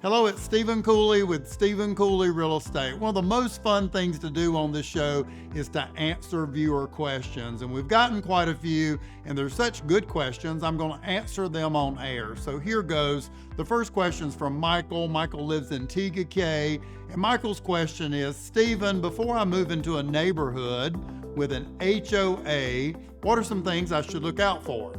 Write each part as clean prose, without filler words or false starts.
Hello, it's Stephen Cooley with Stephen Cooley Real Estate. One of the most fun things to do on this show is to answer viewer questions. And we've gotten quite a few, and they're such good questions, I'm going to answer them on air. So here goes. The first question is from Michael. Michael lives in Tegakay. And Michael's question is, Stephen, before I move into a neighborhood with an HOA, what are some things I should look out for?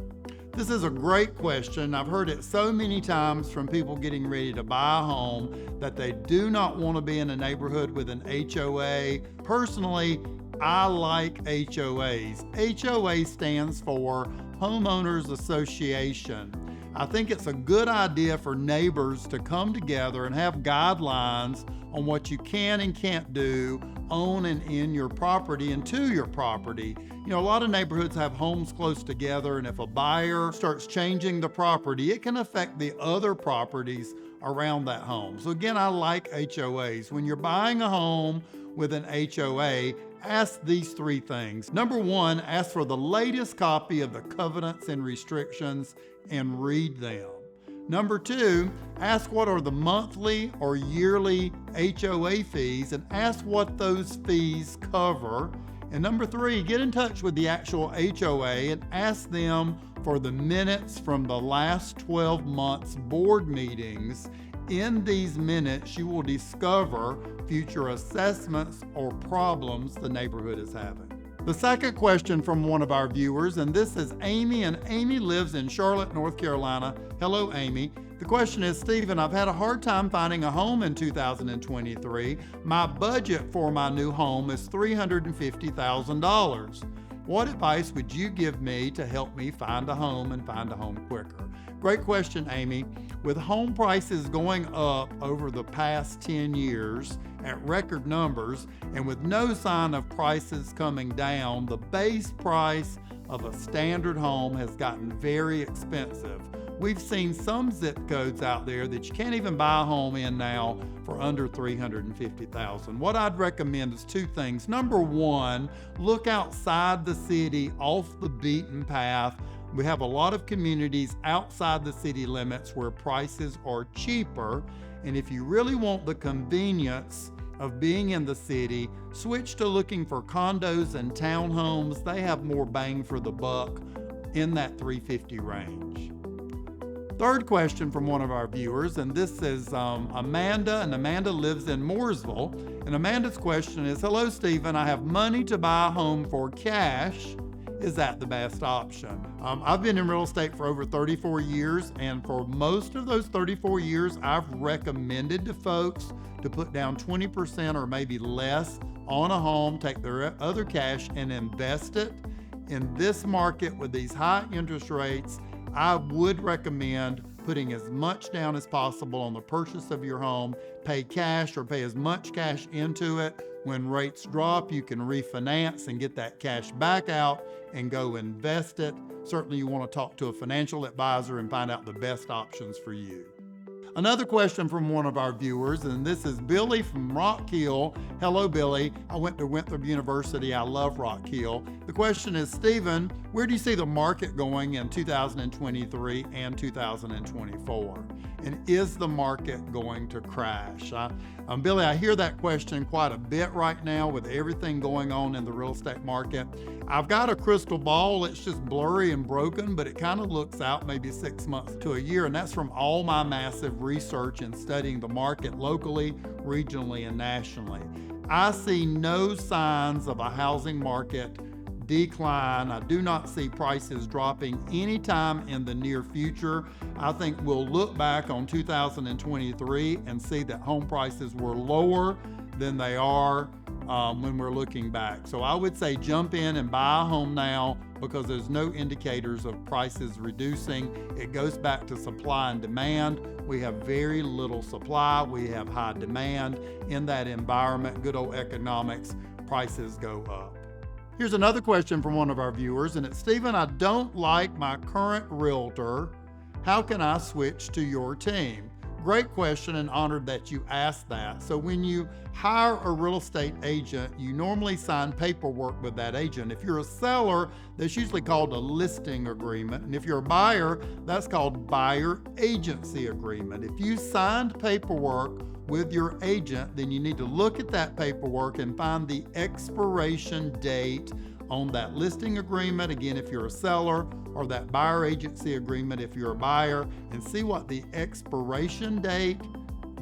This is a great question. I've heard it so many times from people getting ready to buy a home that they do not want to be in a neighborhood with an HOA. Personally, I like HOAs. HOA stands for Homeowners Association. I think it's a good idea for neighbors to come together and have guidelines on what you can and can't do on and in your property and to your property. You know, a lot of neighborhoods have homes close together, and if a buyer starts changing the property, it can affect the other properties around that home. So again, I like HOAs. When you're buying a home with an HOA, ask these three things. Number one, ask for the latest copy of the covenants and restrictions and read them. Number two, ask what are the monthly or yearly HOA fees and ask what those fees cover. And number three, get in touch with the actual HOA and ask them for the minutes from the last 12 months board meetings. In these minutes, you will discover future assessments or problems the neighborhood is having. The second question from one of our viewers, and this is Amy, and Amy lives in Charlotte, North Carolina. Hello, Amy. The question is, Stephen, I've had a hard time finding a home in 2023. My budget for my new home is $350,000. What advice would you give me to help me find a home and find a home quicker? Great question, Amy. With home prices going up over the past 10 years at record numbers and with no sign of prices coming down, the base price of a standard home has gotten very expensive. We've seen some zip codes out there that you can't even buy a home in now for under $350,000. What I'd recommend is two things. Number one, look outside the city, off the beaten path. We have a lot of communities outside the city limits where prices are cheaper. And if you really want the convenience of being in the city, switch to looking for condos and townhomes. They have more bang for the buck in that $350,000 range. Third question from one of our viewers, and this is Amanda, and Amanda lives in Mooresville. And Amanda's question is, hello, Stephen, I have money to buy a home for cash. Is that the best option? I've been in real estate for over 34 years, and for most of those 34 years, I've recommended to folks to put down 20% or maybe less on a home, take their other cash and invest it. In this market with these high interest rates, I would recommend putting as much down as possible on the purchase of your home. Pay cash or pay as much cash into it. When rates drop, you can refinance and get that cash back out and go invest it. Certainly you want to talk to a financial advisor and find out the best options for you. Another question from one of our viewers, and this is Billy from Rock Hill. Hello, Billy. I went to Winthrop University. I love Rock Hill. The question is, Stephen, where do you see the market going in 2023 and 2024? And is the market going to crash? Billy, I hear that question quite a bit right now with everything going on in the real estate market. I've got a crystal ball. It's just blurry and broken, but it kind of looks out maybe 6 months to a year. And that's from all my massive research and studying the market locally, regionally, and nationally. I see no signs of a housing market decline. I do not see prices dropping anytime in the near future. I think we'll look back on 2023 and see that home prices were lower than they are when we're looking back. So I would say jump in and buy a home now because there's no indicators of prices reducing. It goes back to supply and demand. We have very little supply. We have high demand. In that environment, good old economics, prices go up. Here's another question from one of our viewers, and it's, Stephen, I don't like my current realtor. How can I switch to your team? great question and honored that you asked that. So when you hire a real estate agent, you normally sign paperwork with that agent. If you're a seller, that's usually called a listing agreement. And if you're a buyer, that's called buyer agency agreement. If you signed paperwork with your agent, then you need to look at that paperwork and find the expiration date on that listing agreement, again, if you're a seller, or that buyer agency agreement if you're a buyer, and see what the expiration date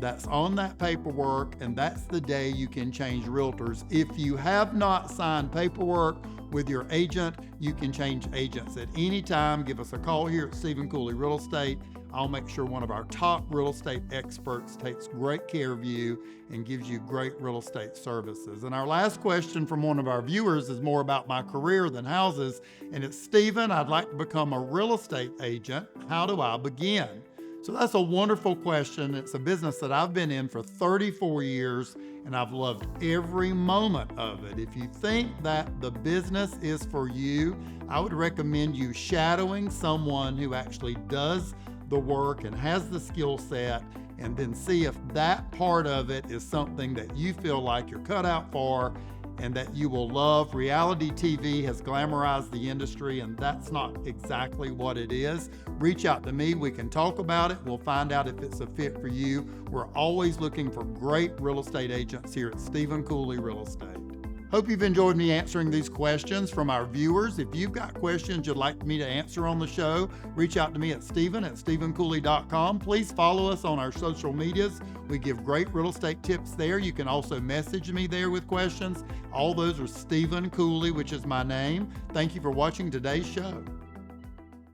that's on that paperwork, and that's the day you can change realtors. If you have not signed paperwork with your agent, you can change agents at any time. Give us a call here at Stephen Cooley Real Estate. I'll make sure one of our top real estate experts takes great care of you and gives you great real estate services. And our last question from one of our viewers is more about my career than houses. And it's, Stephen, I'd like to become a real estate agent. How do I begin? So that's a wonderful question. It's a business that I've been in for 34 years, and I've loved every moment of it. If you think that the business is for you, I would recommend you shadowing someone who actually does the work and has the skill set, and then see if that part of it is something that you feel like you're cut out for and that you will love. Reality TV has glamorized the industry, and that's not exactly what it is. Reach out to me. We can talk about it. We'll find out if it's a fit for you. We're always looking for great real estate agents here at Stephen Cooley Real Estate. Hope you've enjoyed me answering these questions from our viewers. If you've got questions you'd like me to answer on the show, reach out to me at Stephen@StephenCooley.com. Please follow us on our social medias. We give great real estate tips there. You can also message me there with questions. All those are Stephen Cooley, which is my name. Thank you for watching today's show.